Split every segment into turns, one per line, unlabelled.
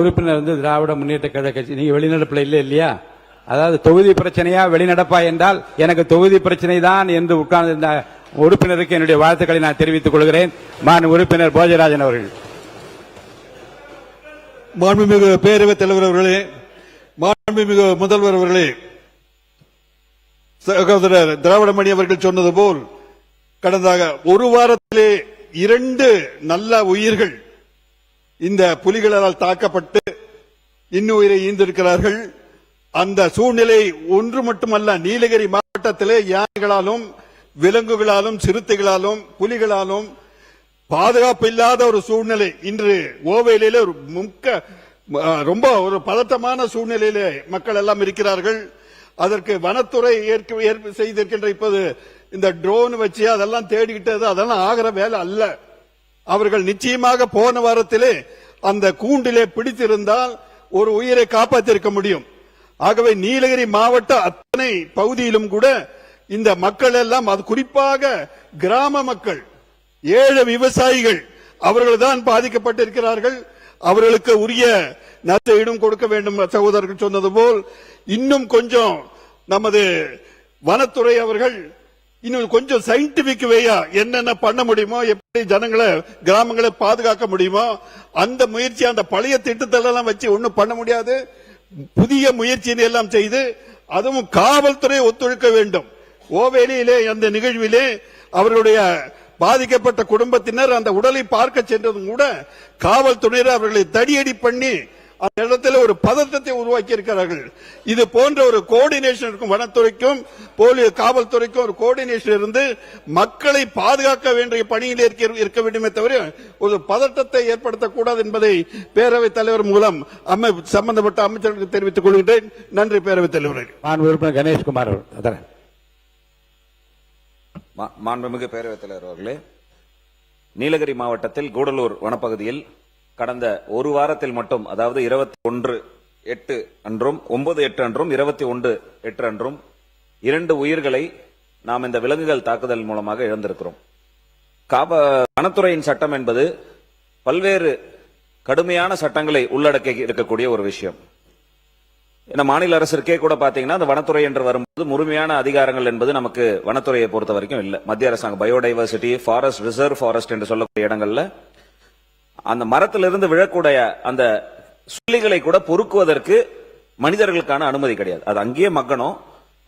உறுப்பினர் வந்து திராவிட முன்னேற்ற கழக கட்சி, நீங்க வெளிநடப்புல இல்லையா? அதாவது தொகுதி பிரச்சனையா வெளிநடப்பா என்றால் எனக்கு தொகுதி பிரச்சனை தான் என்று உட்கார்ந்த உறுப்பினருக்கு என்னுடைய வாழ்த்துக்களை நான் தெரிவித்துக் கொள்கிறேன். மாண்பு உறுப்பினர் போஜராஜன் அவர்கள்.
மாண்புமிகு பேரவைத் தலைவர் அவர்களே, மாண்புமிகு முதல்வர் அவர்களே, சகோதரர் திராவிடமணி அவர்கள் சொன்னது போல் கடந்த ஒரு வாரத்திலே 2 நல்ல உயிர்கள் இந்த புலிகளால் தாக்கப்பட்டு இன்னுயிரை ஈந்திருக்கிறார்கள். அந்த சூழ்நிலை ஒன்று மட்டுமல்ல, நீலகிரி மாவட்டத்திலே யானைகளாலும் விலங்குகளாலும் சிறுத்தைகளாலும் புலிகளாலும் பாதுகாப்பு இல்லாத ஒரு சூழ்நிலை இன்று ஓவேலியிலே ரொம்ப ஒரு பதட்டமான சூழ்நிலையிலே மக்கள் எல்லாம் இருக்கிறார்கள். அதற்கு வனத்துறை செய்திருக்கின்ற இப்போது இந்த ட்ரோன் வச்சு அதெல்லாம் தேடிக்கிட்டது, அதெல்லாம் ஆகிற வேலை அல்ல. அவர்கள் நிச்சயமாக போன வாரத்திலே அந்த கூண்டிலே பிடித்திருந்தால் ஒரு உயிரை காப்பாற்றிருக்க முடியும். ஆகவே நீலகிரி மாவட்ட அத்தனை பகுதியிலும் கூட இந்த மக்கள் எல்லாம், அது குறிப்பாக கிராம மக்கள், ஏழை விவசாயிகள், அவர்கள் தான் பாதிக்கப்பட்டிருக்கிறார்கள். அவர்களுக்கு உரிய நஷ்டஈடும் கொடுக்க வேண்டும். சகோதரர்கள் சொன்னது போல் இன்னும் கொஞ்சம் நமது வனத்துறை அவர்கள் இன்னும் கொஞ்சம் சயின்டிபிக் வேயா என்னென்ன பண்ண முடியுமோ, எப்படி ஜனங்களை கிராமங்களை பாதுகாக்க முடியுமோ அந்த முயற்சி, அந்த பழைய திட்டத்தெல்லாம் வச்சு ஒன்னும் பண்ண முடியாது. புதிய முயற்சியை எல்லாம் செய்து அதுவும் காவல்துறை ஒத்துழைக்க வேண்டும். ஓவேலியிலே அந்த நிகழ்விலே அவர்களுடைய பாதிக்கப்பட்ட குடும்பத்தினர் அந்த உடலை பார்க்க சென்றதும் கூட காவல்துறையினர் அவர்களை தடியடி பண்ணி அந்த இடத்துல ஒரு பதட்டத்தை உருவாக்கி இருக்கிறார்கள். இது போன்ற ஒரு கோஆர்டினேஷன் இருக்கும், வனத்துறைக்கும் காவல்துறைக்கும் ஒரு கோஆர்டினேஷன் இருந்து மக்களை பாதுகாக்க வேண்டிய பணியில் இருக்க வேண்டுமே தவிர ஒரு பதட்டத்தை ஏற்படுத்தக்கூடாது என்பதை பேரவைத் தலைவர் மூலம் சம்பந்தப்பட்ட அமைச்சர்களுக்கு தெரிவித்துக் கொள்கிறேன். நன்றி பேரவைத் தலைவர்.
கணேஷ்குமார்.
மாண்புமிகு பேரவைத் தலைவர் அவர்களே, நீலகிரி மாவட்டத்தில் கூடலூர் வனப்பகுதியில் கடந்த ஒரு வாரத்தில் மட்டும், அதாவது 21/8 அன்றும் 9/8 அன்றும் 21/8 அன்றும் 2 உயிர்களை நாம் இந்த விலங்குகள் தாக்குதல் மூலமாக இழந்திருக்கிறோம். வனத்துறையின் சட்டம் என்பது பல்வேறு கடுமையான சட்டங்களை உள்ளடக்கி இருக்கக்கூடிய ஒரு விஷயம். மாநில அரசிற்கே கூட பாத்தீங்கன்னா அந்த வனத்துறை என்று வரும்போது முழுமையான அதிகாரங்கள் என்பது நமக்கு வனத்துறையை பொறுத்த வரைக்கும் இல்ல. மத்திய அரசாங்கம் பயோடைவர்சிட்டி, ஃபாரஸ்ட் ரிசர்வ் ஃபாரஸ்ட் என்று சொல்லக்கூடிய இடங்கள்ல அந்த மரத்திலிருந்து விழக்கூடிய அந்த சுள்ளிகளை கூட பொறுக்குவதற்கு மனிதர்களுக்கான அனுமதி கிடையாது. அது அங்கேயே மக்கணும்,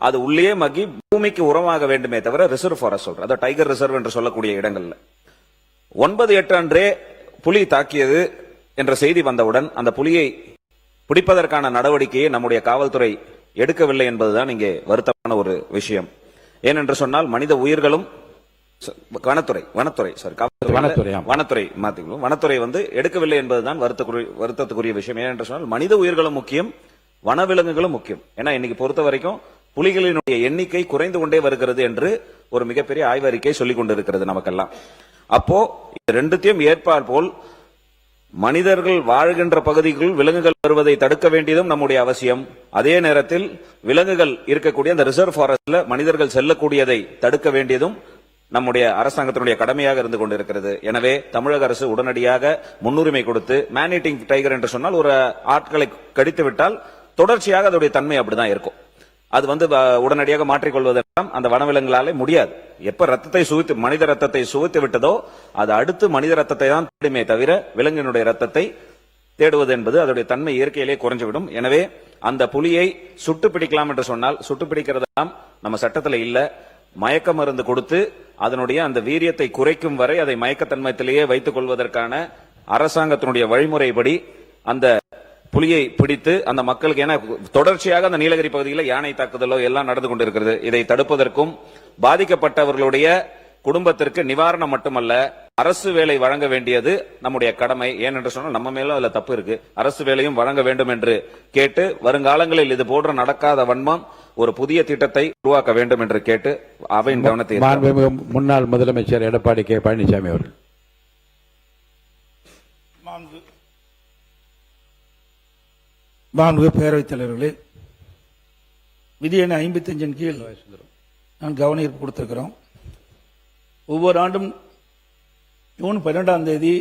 அது உள்ளே மக்கி பூமிக்கு உரமாக வேண்டுமே தவிர ரிசர்வ் ஃபாரஸ்ட் சொல்ற, அதாவது டைகர் ரிசர்வ் என்று சொல்லக்கூடிய இடங்கள்ல 9/8 அன்றே புலி தாக்கியது என்ற செய்தி வந்தவுடன் அந்த புலியை பிடிப்பதற்கான நடவடிக்கையை நம்முடைய காவல்துறை எடுக்கவில்லை என்பதுதான் இங்கே வருத்தமான ஒரு விஷயம். ஏனென்று சொன்னால் மனித உயிர்களும் வனத்துறை வந்து எடுக்கவில்லை என்பதுதான் வருத்தத்துக்குரிய விஷயம். ஏனென்று சொன்னால் மனித உயிர்களும் முக்கியம், வனவிலங்குகளும் முக்கியம். ஏன்னா இன்னைக்கு பொறுத்த வரைக்கும் புலிகளினுடைய எண்ணிக்கை குறைந்து கொண்டே வருகிறது என்று ஒரு மிகப்பெரிய ஆய்வறிக்கை சொல்லிக் கொண்டிருக்கிறது நமக்கெல்லாம். அப்போ ரெண்டுத்தையும் ஏற்பார் போல் மனிதர்கள் வாழ்கின்ற பகுதிக்குள் விலங்குகள் வருவதை தடுக்க வேண்டியதும் நம்முடைய அவசியம். அதே நேரத்தில் விலங்குகள் இருக்கக்கூடிய அந்த ரிசர்வ் ஃபாரஸ்ட்ல மனிதர்கள் செல்லக்கூடியதை தடுக்க வேண்டியதும் நம்முடைய அரசாங்கத்தினுடைய கடமையாக இருந்து கொண்டிருக்கிறது. எனவே தமிழக அரசு உடனடியாக முன்னுரிமை கொடுத்து, மேன் ஈட்டிங் டைகர் என்று சொன்னால் ஒரு ஆட்களை கடித்து விட்டால் தொடர்ச்சியாக அதோடைய தன்மை அப்படிதான் இருக்கும். அது வந்து உடனடியாக மாற்றிக்கொள்வதெல்லாம் அந்த வனவிலங்குகளாலே முடியாது. எப்ப மனித ரத்தத்தை சுவைத்து விட்டதோ அது அடுத்து மனித ரத்தத்தை தான் தேடுமே தவிர விலங்கினுடைய ரத்தத்தை தேடுவது என்பது அதோடைய தன்மை இயற்கையிலே குறைஞ்சுவிடும். எனவே அந்த புலியை சுட்டு பிடிக்கலாம் என்று சொன்னால் சுட்டு பிடிக்கிறதெல்லாம் நம்ம சட்டத்தில் இல்ல. மயக்க மருந்து கொடுத்து அதனுடைய அந்த வீரியத்தை குறைக்கும் வரை அதை மயக்கத்தன்மத்திலேயே வைத்துக் கொள்வதற்கான அரசாங்கத்தினுடைய வழிமுறைப்படி அந்த புலியை பிடித்து அந்த மக்களுக்கு, ஏன்னா தொடர்ச்சியாக அந்த நீலகிரி பகுதியில் யானை தாக்குதலோ எல்லாம் நடந்து கொண்டிருக்கிறது. இதை தடுப்பதற்கும் பாதிக்கப்பட்டவர்களுடைய குடும்பத்திற்கு நிவாரணம் மட்டுமல்ல, அரசு வேலை வழங்க வேண்டியது நம்முடைய கடமை. ஏனென்று சொன்னால் நம்ம மேலும் அதுல தப்பு இருக்கு. அரசு வேலையும் வழங்க வேண்டும் என்று கேட்டு வருங்காலங்களில் இது போன்ற நடக்காத வன்மம் ஒரு புதிய திட்டத்தை உருவாக்க வேண்டும் என்று கேட்டு அவையின் கவனத்தை
முன்னாள் முதலமைச்சர் எடப்பாடி கே பழனிசாமி அவர்கள்.
மாண்புமிகு பேரவைத் தலைவர்களே, விதி எண் 55 கீழ் நான் கவனஈர்ப்பு கொடுத்திருக்கிறோம். ஒவ்வொரு ஆண்டும் ஜூன் 12ஆம் தேதி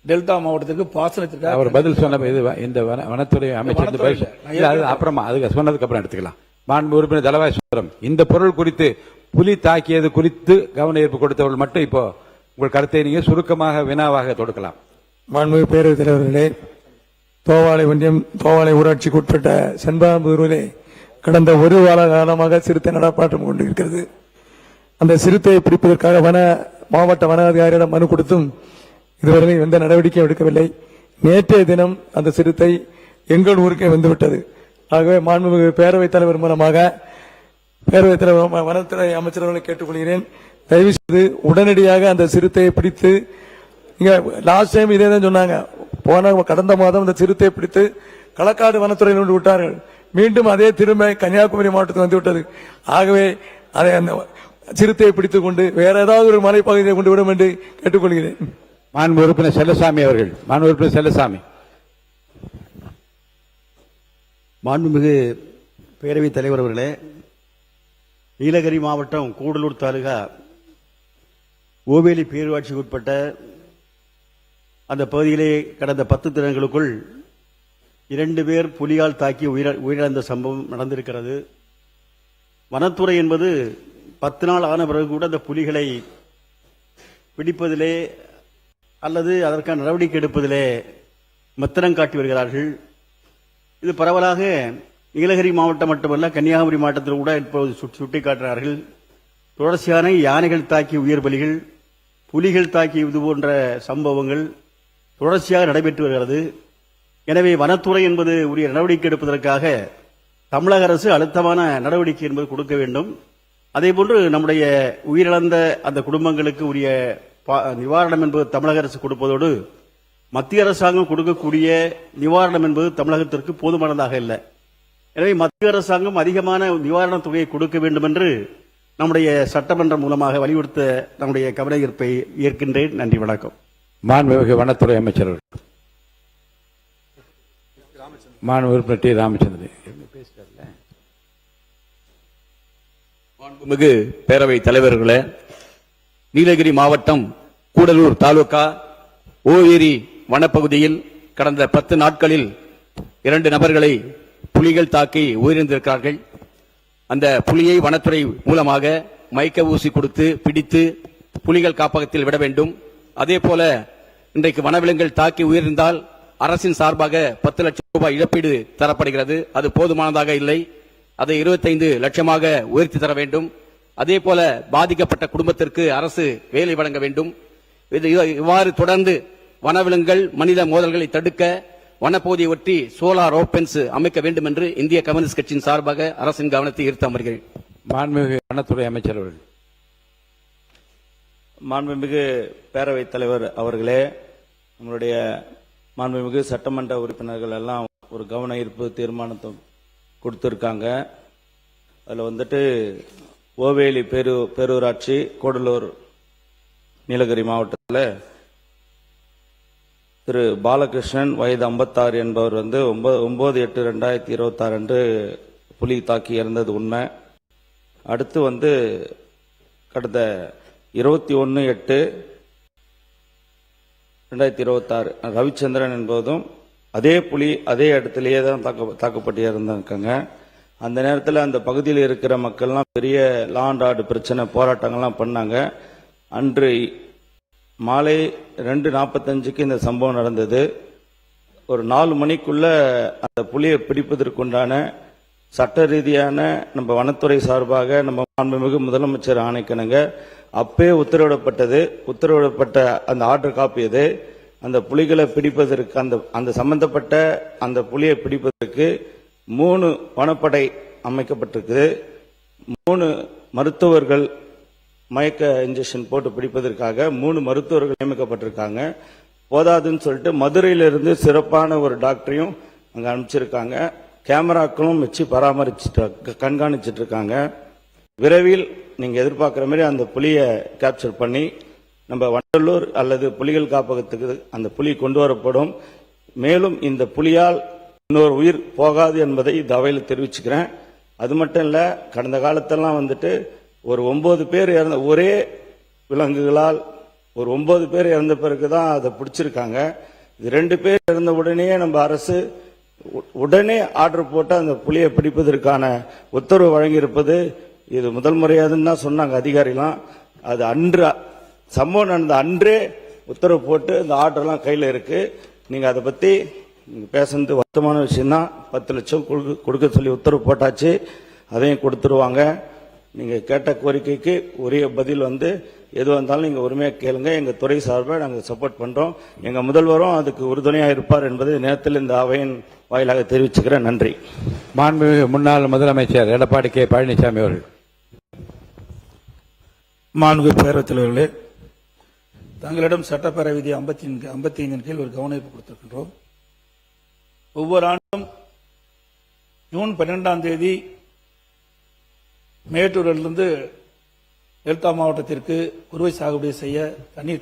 டெல்டா மாவட்டத்துக்கு பாசனத்திற்காக
அவர் பதில் சொன்ன இது இந்த வனத்துறை அமைச்சர் இந்த பதில் இல்ல, அது அப்புறமா அதுக்கு சொன்னதுக்கு அப்புறம் எடுத்துக்கலாம். மாண்பு உறுப்பினர் தலவாய் சுந்தரம், இந்த பொருள் குறித்து புலி தாக்கியது குறித்து கவன ஈர்ப்பு கொடுத்தவர்கள் மட்டும் இப்போ உங்கள் கருத்தை நீங்க சுருக்கமாக வினாவாக தொடுக்கலாம்.
மாண்புமிகு பேரவைத் தலைவர்களே, தோவாளை ஒன்றியம் தோவாளை ஊராட்சிக்கு உட்பட்ட செண்பாம்பூரிலே கடந்த ஒரு வார காலமாக சிறுத்தை நடமாட்டம் கொண்டிருக்கிறது. அந்த சிறுத்தையை பிடிப்பதற்காக மாவட்ட வன அதிகாரியிடம் மனு கொடுத்தும் இதுவரை எந்த நடவடிக்கையும் எடுக்கவில்லை. நேற்றைய தினம் அந்த சிறுத்தை எங்கள் ஊருக்கே வந்துவிட்டது. ஆகவே மாண்புமிகு பேரவைத் தலைவர் மூலமாக பேரவைத் தலைவர் வனத்துறை அமைச்சர்களை கேட்டுக்கொள்கிறேன், தயவு செய்து உடனடியாக அந்த சிறுத்தையை பிடித்து, இங்க லாஸ்ட் டைம் இதே தான் சொன்னாங்க, கடந்த மாதம் அந்த சிறுத்தையை பிடித்து களக்காடு வனத்துறையில் கொண்டு விட்டார்கள். மீண்டும் அதே திரும்ப கன்னியாகுமரி மாவட்டத்துக்கு வந்துவிட்டது. ஆகவே அதை அந்த சிறுத்தையை பிடித்துக் கொண்டு வேற ஏதாவது ஒரு மலைப்பகுதியை கொண்டு விடும் என்று கேட்டுக்கொள்கிறேன்.
மாண்பு உறுப்பினர் செல்லசாமி அவர்கள். மாண்பு உறுப்பினர் செல்லசாமி.
மாண்புமிகு பேரவைத் தலைவர் அவர்களே, நீலகிரி மாவட்டம் கூடலூர் தாலுகா ஓவேலி பேரூராட்சிக்கு உட்பட்ட அந்த பகுதியிலே கடந்த 10 தினங்களுக்குள் 2 பேர் புலியால் தாக்கி உயிரிழந்த சம்பவம் நடந்திருக்கிறது. வனத்துறை என்பது 10 நாள் ஆன பிறகு கூட அந்த புலிகளை பிடிப்பதிலே அல்லது அதற்கான நடவடிக்கை எடுப்பதிலே மெத்தனம் காட்டி வருகிறார்கள். இது பரவலாக நீலகிரி மாவட்டம் மட்டுமல்ல, கன்னியாகுமரி மாவட்டத்தில் கூட இப்போது சுட்டிக்காட்டுகிறார்கள். தொடர்ச்சியான யானைகள் தாக்கிய உயிர் பலிகள், புலிகள் தாக்கிய இது போன்ற சம்பவங்கள் தொடர்ச்சியாக நடைபெற்று வருகிறது. எனவே வனத்துறை என்பது உரிய நடவடிக்கை எடுப்பதற்காக தமிழக அரசு அழுத்தமான நடவடிக்கை என்பது கொடுக்க வேண்டும். அதேபோன்று நம்முடைய உயிரிழந்த அந்த குடும்பங்களுக்கு உரிய நிவாரணம் என்பது தமிழக அரசு கொடுப்பதோடு மத்திய அரசாங்கம் கொடுக்கக்கூடிய நிவாரணம் என்பது தமிழகத்திற்கு போதுமானதாக இல்லை. எனவே மத்திய அரசாங்கம் அதிகமான நிவாரணத் தொகையை கொடுக்க வேண்டும் என்று நம்முடைய சட்டமன்றம் மூலமாக வலியுறுத்த நம்முடைய கவன ஈர்ப்பை ஏற்கின்றேன். நன்றி, வணக்கம்.
மாண்புமிகு வனத்துறை அமைச்சர் மாண்பு உறுப்பினர் டி. ராமச்சந்திரன்.
மாண்புமிகு பேரவைத் தலைவர்களே, நீலகிரி மாவட்டம் கூடலூர் தாலுகா ஓவேரி வனப்பகுதியில் கடந்த 10 நாட்களில் 2 நபர்களை புலிகள் தாக்கி உயிரிழந்திருக்கிறார்கள். அந்த புலியை வனத்துறை மூலமாக மயக்க ஊசி கொடுத்து பிடித்து புலிகள் காப்பகத்தில் விட வேண்டும். அதே போல இன்றைக்கு வனவிலங்குகள் தாக்கி உயிரிழந்தால் அரசின் சார்பாக 10 லட்சம் ரூபாய் இழப்பீடு தரப்படுகிறது. அது போதுமானதாக இல்லை. அதை 25 லட்சமாக உயர்த்தி தர வேண்டும். அதே போல பாதிக்கப்பட்ட குடும்பத்திற்கு அரசு வேலை வழங்க வேண்டும். இவ்வாறு தொடர்ந்து வனவிலங்குகள் மனித மோதல்களை தடுக்க வனப்பகுதியை ஒட்டி சோலார் ஓபன்ஸ் அமைக்க வேண்டும் என்று இந்திய கம்யூனிஸ்ட் கட்சியின் சார்பாக அரசின் கவனத்தை ஈர்த்து அமர்கிறேன்.
மாண்புமிகு வனத்துறை அமைச்சர் அவர்கள்.
மாண்புமிகு பேரவைத் தலைவர் அவர்களே, நம்மளுடைய மாண்புமிகு சட்டமன்ற உறுப்பினர்கள் எல்லாம் ஒரு கவன ஈர்ப்பு தீர்மானத்தை கொடுத்திருக்காங்க. அதில் வந்துட்டு ஓவேலி பேரூராட்சி கூடலூர் நீலகிரி மாவட்டத்தில் திரு பாலகிருஷ்ணன் வயது 56 என்பவர் 9/8/2026 அன்று புலி தாக்கி இறந்தது உண்மை. அடுத்து கடந்த 21/8/2026 ரவிச்சந்திரன் என்பதும் அதே புலி அதே இடத்திலேயே தான் தாக்கப்பட்டு இறந்திருக்காங்க. அந்த நேரத்தில் அந்த பகுதியில் இருக்கிற மக்கள்லாம் பெரிய லா அண்ட் ஆர்டர் பிரச்சனை போராட்டங்கள்லாம் பண்ணாங்க. அன்று மாலை 2:45க்கு இந்த சம்பவம் நடந்தது. ஒரு 4 மணிக்குள்ள அந்த புலியை பிடிப்பதற்குண்டான சட்ட ரீதியான நம்ம வனத்துறை சார்பாக நம்ம மாண்புமிகு முதலமைச்சர் ஆணைக்கணுங்க அப்பே உத்தரவிடப்பட்ட அந்த ஆர்டர் காப்பி அது. அந்த புலிகளை பிடிப்பதற்கு அந்த சம்பந்தப்பட்ட அந்த புலியை பிடிப்பதற்கு 3 வனப்படை அமைக்கப்பட்டிருக்குது. 3 மருத்துவர்கள் மயக்க இன்ஜெக்ஷன் போட்டு பிடிப்பதற்காக 3 மருத்துவர்கள் நியமிக்கப்பட்டிருக்காங்க. போதாதுன்னு சொல்லிட்டு மதுரையிலிருந்து சிறப்பான ஒரு டாக்டரையும் அங்க அனுப்பிச்சிருக்காங்க. கேமராக்களும் வச்சு கண்காணிச்சிட்டு இருக்காங்க. விரைவில் நீங்க எதிர்பார்க்கிற மாதிரி அந்த புலியை கேப்சர் பண்ணி நம்ம வண்டலூர் அல்லது புலிகள் காப்பகத்துக்கு அந்த புலி கொண்டு வரப்படும். மேலும் இந்த புலியால் இன்னொரு உயிர் போகாது என்பதை இந்த அவையில் தெரிவிச்சுக்கிறேன். அது மட்டும் இல்ல, கடந்த காலத்தெல்லாம் ஒரு 9 பேர் இறந்த ஒரே விலங்குகளால் ஒரு 9 பேர் இறந்த பிறகு தான் அதை பிடிச்சிருக்காங்க. இது 2 பேர் இறந்த உடனே நம்ம அரசு உடனே ஆர்டர் போட்டு அந்த புலியை பிடிப்பதற்கான உத்தரவு வழங்கியிருப்பது இது முதல் முறையாதுன்னு தான் சொன்னாங்க அதிகாரிலாம். அது அன்று சம்பவம் நடந்த அன்றே உத்தரவு போட்டு இந்த ஆர்டர்லாம் கையில் இருக்கு. நீங்க அதை பத்தி பேசுறது வருத்தமான விஷயம் தான். 10 லட்சம் கொடுக்க சொல்லி உத்தரவு போட்டாச்சு, அதையும் கொடுத்துருவாங்க. நீங்க கேட்ட கோரிக்கைக்கு உரிய பதில் எது வந்தாலும் நீங்க உரிமையா கேளுங்க. எங்க துறை சார்பாக நாங்கள் சப்போர்ட் பண்றோம். எங்க முதல்வரும் அதுக்கு உறுதுணையா இருப்பார் என்பதை நேரத்தில் இந்த அவையின் வாயிலாக தெரிவிச்சுக்கிறேன். நன்றி.
மாண்புமிகு முன்னாள் முதலமைச்சர் எடப்பாடி கே பழனிசாமி அவர்கள்.
மாண்புமிகு பேரவைத் தலைவர்களே, தங்களிடம் சட்டப்பேரவை விதி 55 கீழ் ஒரு கவனிப்பு கொடுத்திருக்கின்றோம். ஒவ்வொரு ஆண்டும் ஜூன் 12ஆம் தேதி மேட்டூரிலிருந்து டெல்டா மாவட்டத்திற்கு குறுவை சாகுபடி செய்ய தண்ணீர்